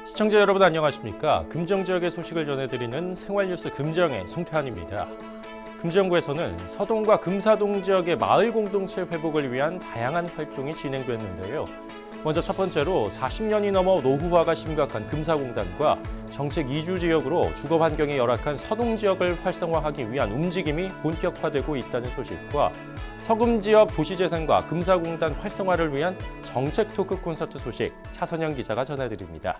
시청자 여러분 안녕하십니까? 금정 지역의 소식을 전해드리는 생활뉴스 금정의 송태환입니다. 금정구에서는 서동과 금사동 지역의 마을 공동체 회복을 위한 다양한 활동이 진행됐는데요. 먼저 첫 번째로 40년이 넘어 노후화가 심각한 금사공단과 정책 이주 지역으로 주거 환경이 열악한 서동 지역을 활성화하기 위한 움직임이 본격화되고 있다는 소식과 서금 지역 도시재생과 금사공단 활성화를 위한 정책 토크 콘서트 소식 차선영 기자가 전해드립니다.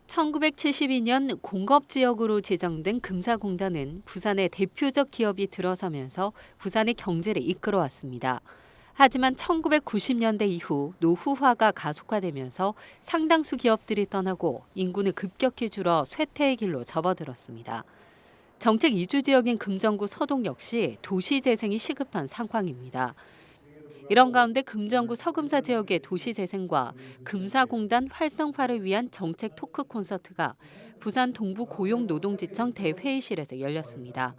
1972년 공업지역으로 지정된 금사공단은 부산의 대표적 기업이 들어서면서 부산의 경제를 이끌어왔습니다. 하지만 1990년대 이후 노후화가 가속화되면서 상당수 기업들이 떠나고 인구는 급격히 줄어 쇠퇴의 길로 접어들었습니다. 정책 이주 지역인 금정구 서동 역시 도시재생이 시급한 상황입니다. 이런 가운데 금정구 서금사 지역의 도시재생과 금사공단 활성화를 위한 정책 토크 콘서트가 부산 동부고용노동지청 대회의실에서 열렸습니다.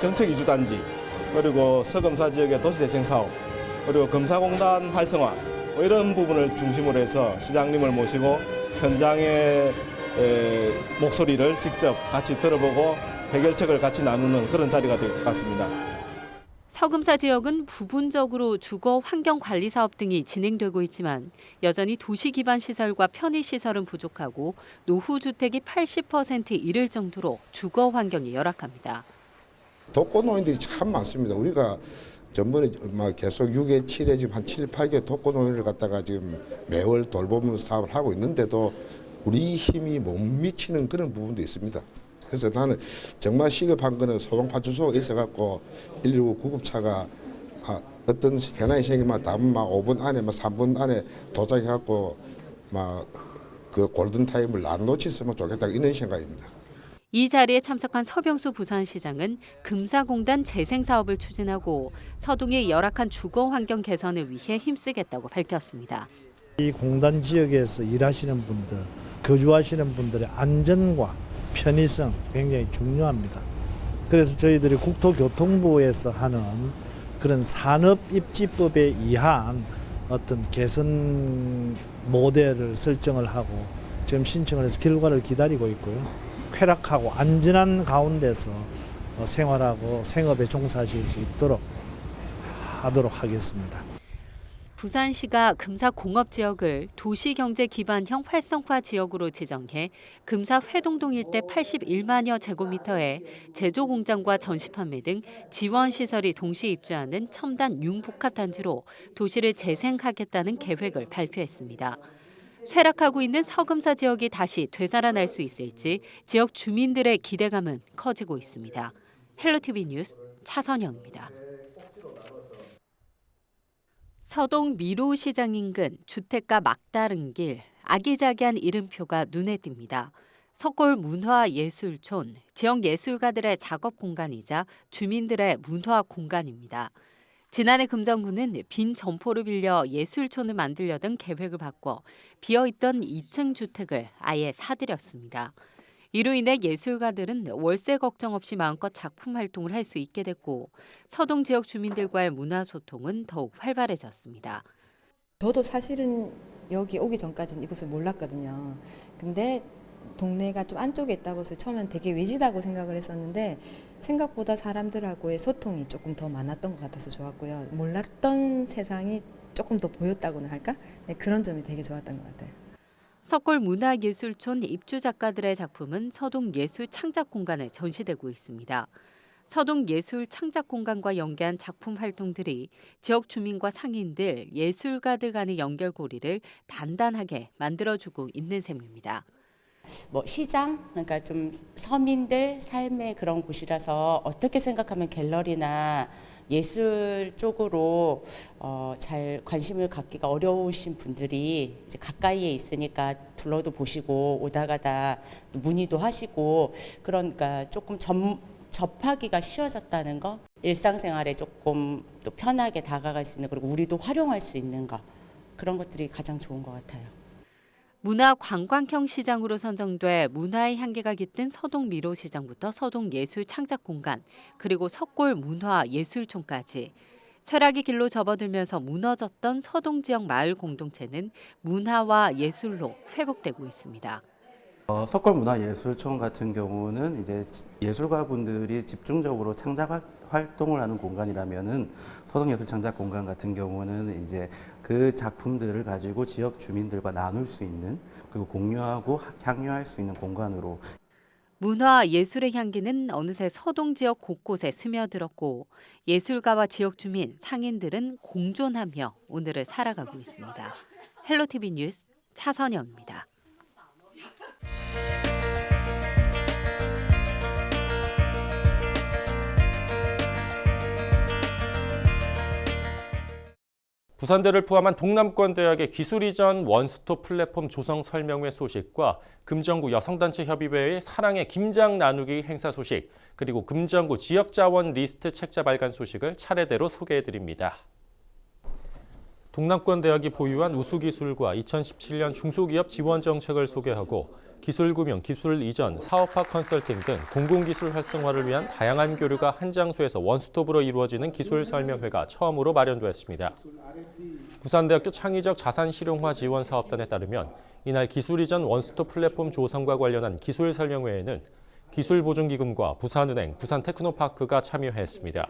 정책 이주 단지, 그리고 서금사 지역의 도시재생 사업, 그리고 금사공단 활성화 이런 부분을 중심으로 해서 시장님을 모시고 현장의 목소리를 직접 같이 들어보고 해결책을 같이 나누는 그런 자리가 될 것 같습니다. 서금사 지역은 부분적으로 주거 환경 관리 사업 등이 진행되고 있지만 여전히 도시 기반 시설과 편의 시설은 부족하고 노후 주택이 80%에 이를 정도로 주거 환경이 열악합니다. 독거노인들이 참 많습니다. 우리가 전번에 계속 6회, 7회 지금 한 7, 8개 독거노인을 갖다가 지금 매월 돌보는 사업을 하고 있는데도 우리 힘이 못 미치는 그런 부분도 있습니다. 그래서 나는 정말 시급한 거는 소방파출소가 있어갖고 119 구급차가 어떤 현안이 생기면 다음 5분 안에 3분 안에 도착해갖고 그 골든 타임을 안 놓쳤으면 좋겠다 이런 생각입니다. 이 자리에 참석한 서병수 부산시장은 금사공단 재생 사업을 추진하고 서동의 열악한 주거 환경 개선을 위해 힘쓰겠다고 밝혔습니다. 이 공단 지역에서 일하시는 분들, 거주하시는 분들의 안전과 편의성 굉장히 중요합니다. 그래서 저희들이 국토교통부에서 하는 그런 산업입지법에 의한 어떤 개선 모델을 설정을 하고 지금 신청을 해서 결과를 기다리고 있고요. 쾌락하고 안전한 가운데서 생활하고 생업에 종사하실 수 있도록 하도록 하겠습니다. 부산시가 금사공업지역을 도시경제 기반형 활성화 지역으로 지정해 금사 회동동 일대 81만여 제곱미터의 제조공장과 전시판매 등 지원시설이 동시 입주하는 첨단 융복합단지로 도시를 재생하겠다는 계획을 발표했습니다. 쇠락하고 있는 서금사 지역이 다시 되살아날 수 있을지 지역 주민들의 기대감은 커지고 있습니다. 헬로티비 뉴스 차선영입니다. 서동 미로시장 인근 주택가 막다른 길, 아기자기한 이름표가 눈에 띕니다. 석골 문화예술촌, 지역 예술가들의 작업 공간이자 주민들의 문화 공간입니다. 지난해 금정구는 빈 점포를 빌려 예술촌을 만들려던 계획을 바꿔 비어있던 2층 주택을 아예 사들였습니다. 이로 인해 예술가들은 월세 걱정 없이 마음껏 작품 활동을 할 수 있게 됐고 서동 지역 주민들과의 문화 소통은 더욱 활발해졌습니다. 저도 사실은 여기 오기 전까지는 이곳을 몰랐거든요. 근데 동네가 좀 안쪽에 있다고 해서 처음엔 되게 외지다고 생각을 했었는데 생각보다 사람들하고의 소통이 조금 더 많았던 것 같아서 좋았고요. 몰랐던 세상이 조금 더 보였다고나 할까? 네, 그런 점이 되게 좋았던 것 같아요. 석골 문화예술촌 입주 작가들의 작품은 서동 예술 창작 공간에 전시되고 있습니다. 서동 예술 창작 공간과 연계한 작품 활동들이 지역 주민과 상인들, 예술가들 간의 연결고리를 단단하게 만들어주고 있는 셈입니다. 시장, 그러니까 좀 서민들 삶의 그런 곳이라서 어떻게 생각하면 갤러리나 예술 쪽으로 잘 관심을 갖기가 어려우신 분들이 이제 가까이에 있으니까 둘러도 보시고 오다가다 문의도 하시고 그러니까 조금 접하기가 쉬워졌다는 거, 일상생활에 조금 또 편하게 다가갈 수 있는, 그리고 우리도 활용할 수 있는 거, 그런 것들이 가장 좋은 것 같아요. 문화관광형 시장으로 선정돼 문화의 향기가 깃든 서동 미로시장부터 서동 예술 창작 공간, 그리고 석골 문화예술촌까지 쇠락의 길로 접어들면서 무너졌던 서동 지역 마을 공동체는 문화와 예술로 회복되고 있습니다. 석골문화예술촌 같은 경우는 이제 예술가분들이 집중적으로 창작 활동을 하는 공간이라면은 서동예술창작공간 같은 경우는 이제 그 작품들을 가지고 지역 주민들과 나눌 수 있는, 그리고 공유하고 향유할 수 있는 공간으로. 문화 예술의 향기는 어느새 서동 지역 곳곳에 스며들었고 예술가와 지역 주민, 상인들은 공존하며 오늘을 살아가고 있습니다. 헬로티비 뉴스 차선영입니다. 부산대를 포함한 동남권 대학의 기술 이전 원스톱 플랫폼 조성 설명회 소식과 금정구 여성단체 협의회의 사랑의 김장 나누기 행사 소식, 그리고 금정구 지역자원 리스트 책자 발간 소식을 차례대로 소개해드립니다. 동남권 대학이 보유한 우수기술과 2017년 중소기업 지원 정책을 소개하고 기술금융, 기술 이전, 사업화 컨설팅 등 공공기술 활성화를 위한 다양한 교류가 한 장소에서 원스톱으로 이루어지는 기술 설명회가 처음으로 마련되었습니다. 부산대학교 창의적 자산실용화 지원사업단에 따르면 이날 기술 이전 원스톱 플랫폼 조성과 관련한 기술 설명회에는 기술보증기금과 부산은행, 부산테크노파크가 참여했습니다.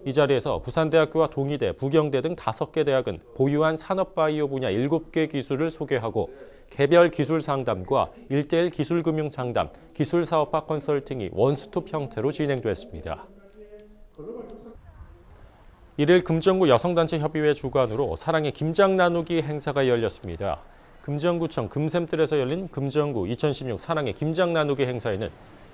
이 자리에서 부산대학교와 동의대, 부경대 등 5개 대학은 보유한 산업바이오 분야 7개 기술을 소개하고 개별 기술 상담과 1:1 기술금융 상담, 기술사업화 컨설팅이 원스톱 형태로 진행됐습니다. 이를 금정구 여성단체 협의회 주관으로 사랑의 김장 나누기 행사가 열렸습니다. 금정구청 금샘뜰에서 열린 금정구 2016 사랑의 김장 나누기 행사에는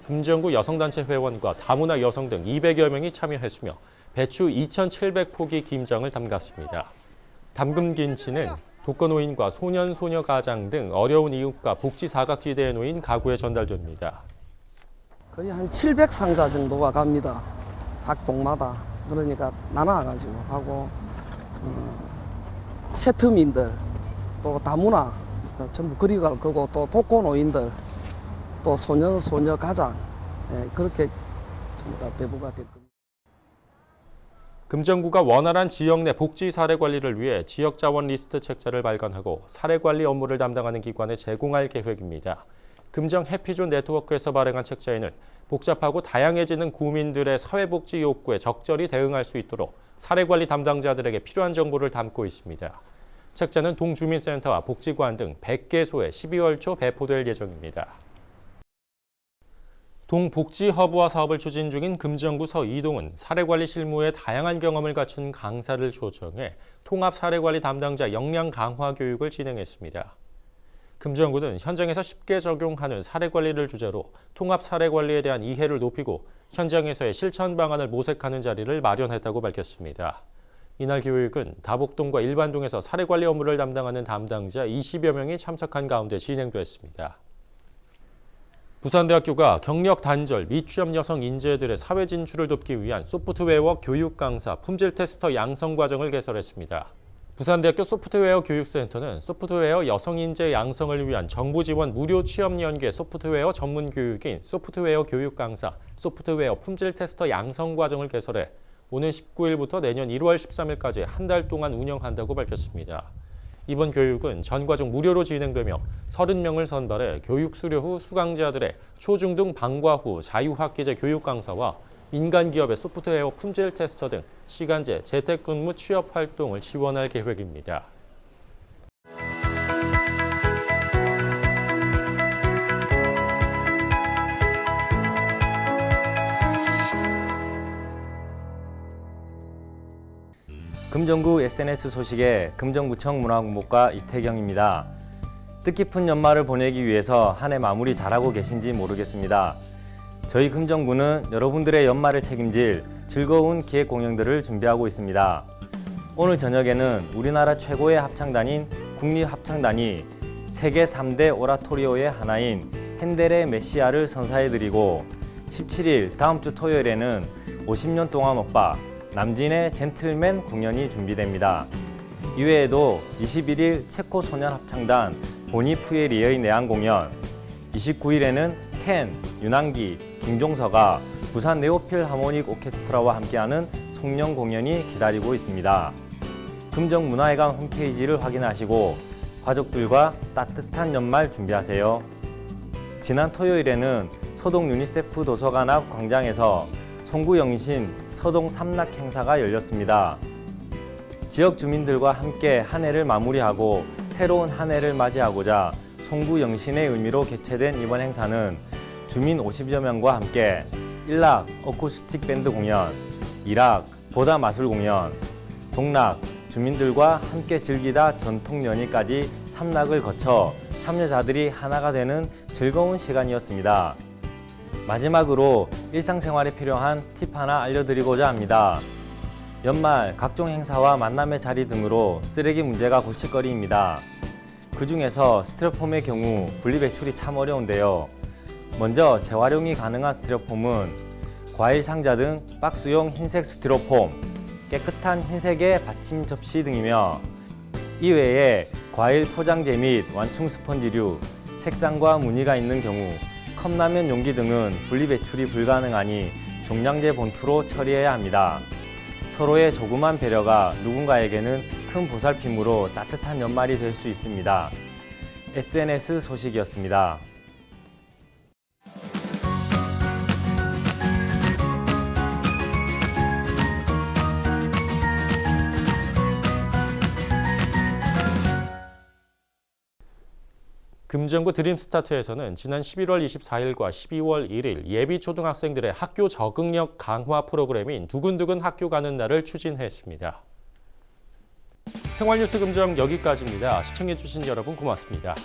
금정구 여성단체 회원과 다문화 여성 등 200여 명이 참여했으며 배추 2,700포기 김장을 담갔습니다. 담금김치는 독거노인과 소년, 소녀 가장 등 어려운 이웃과 복지 사각지대에 놓인 가구에 전달됩니다. 거의 한 700상자 정도가 갑니다. 각 동마다. 그러니까 나눠가지고 하고 세트민들, 또 다문화 전부 그리 갈 거고, 또 독거노인들, 또 소년, 소녀 가장, 그렇게 전부 다 배부가 될 겁니다. 금정구가 원활한 지역 내 복지 사례 관리를 위해 지역 자원 리스트 책자를 발간하고 사례 관리 업무를 담당하는 기관에 제공할 계획입니다. 금정 해피존 네트워크에서 발행한 책자에는 복잡하고 다양해지는 구민들의 사회복지 욕구에 적절히 대응할 수 있도록 사례 관리 담당자들에게 필요한 정보를 담고 있습니다. 책자는 동주민센터와 복지관 등 100개소에 12월 초 배포될 예정입니다. 동복지허브화 사업을 추진 중인 금정구 서이동은 사례관리 실무에 다양한 경험을 갖춘 강사를 초청해 통합 사례관리 담당자 역량 강화 교육을 진행했습니다. 금정구는 현장에서 쉽게 적용하는 사례관리를 주제로 통합 사례관리에 대한 이해를 높이고 현장에서의 실천 방안을 모색하는 자리를 마련했다고 밝혔습니다. 이날 교육은 다복동과 일반동에서 사례관리 업무를 담당하는 담당자 20여 명이 참석한 가운데 진행됐습니다. 부산대학교가 경력 단절, 미취업 여성 인재들의 사회 진출을 돕기 위한 소프트웨어 교육 강사, 품질 테스터 양성 과정을 개설했습니다. 부산대학교 소프트웨어 교육센터는 소프트웨어 여성 인재 양성을 위한 정부 지원 무료 취업 연계 소프트웨어 전문 교육인 소프트웨어 교육 강사, 소프트웨어 품질 테스터 양성 과정을 개설해 오는 19일부터 내년 1월 13일까지 한 달 동안 운영한다고 밝혔습니다. 이번 교육은 전 과정 무료로 진행되며 30명을 선발해 교육 수료 후 수강자들의 초중등 방과 후 자유학기제 교육 강사와 민간 기업의 소프트웨어 품질 테스터 등 시간제 재택근무 취업 활동을 지원할 계획입니다. 금정구 SNS 소식에 금정구청 문화공보과 이태경입니다. 뜻깊은 연말을 보내기 위해서 한 해 마무리 잘하고 계신지 모르겠습니다. 저희 금정구는 여러분들의 연말을 책임질 즐거운 기획 공연들을 준비하고 있습니다. 오늘 저녁에는 우리나라 최고의 합창단인 국립합창단이 세계 3대 오라토리오의 하나인 핸델의 메시아를 선사해드리고 17일 다음 주 토요일에는 50년 동안 오빠 남진의 젠틀맨 공연이 준비됩니다. 이외에도 21일 체코 소년 합창단 보니푸에리의 내한 공연, 29일에는 켄, 윤항기, 김종서가 부산 네오필 하모닉 오케스트라와 함께하는 풍령 공연이 기다리고 있습니다. 금정문화회관 홈페이지를 확인하시고 가족들과 따뜻한 연말 준비하세요. 지난 토요일에는 서동 유니세프 도서관 앞 광장에서 송구영신 서동 삼락 행사가 열렸습니다. 지역 주민들과 함께 한 해를 마무리하고 새로운 한 해를 맞이하고자 송구영신의 의미로 개최된 이번 행사는 주민 50여 명과 함께 1락 어쿠스틱 밴드 공연, 2락 보다 마술 공연, 동락 주민들과 함께 즐기다 전통 연희까지 3락을 거쳐 참여자들이 하나가 되는 즐거운 시간이었습니다. 마지막으로 일상생활에 필요한 팁 하나 알려드리고자 합니다. 연말 각종 행사와 만남의 자리 등으로 쓰레기 문제가 골칫거리입니다. 그 중에서 스티로폼의 경우 분리배출이 참 어려운데요. 먼저 재활용이 가능한 스티로폼은 과일 상자 등 박스용 흰색 스티로폼, 깨끗한 흰색의 받침 접시 등이며 이외에 과일 포장재 및 완충 스펀지류, 색상과 무늬가 있는 경우 컵라면 용기 등은 분리배출이 불가능하니 종량제 본투로 처리해야 합니다. 서로의 조그만 배려가 누군가에게는 큰 보살핌으로 따뜻한 연말이 될 수 있습니다. SNS 소식이었습니다. 금정구 드림스타트에서는 지난 11월 24일과 12월 1일 예비 초등학생들의 학교 적응력 강화 프로그램인 두근두근 학교 가는 날을 추진했습니다. 생활뉴스 금정 여기까지입니다. 시청해주신 여러분 고맙습니다.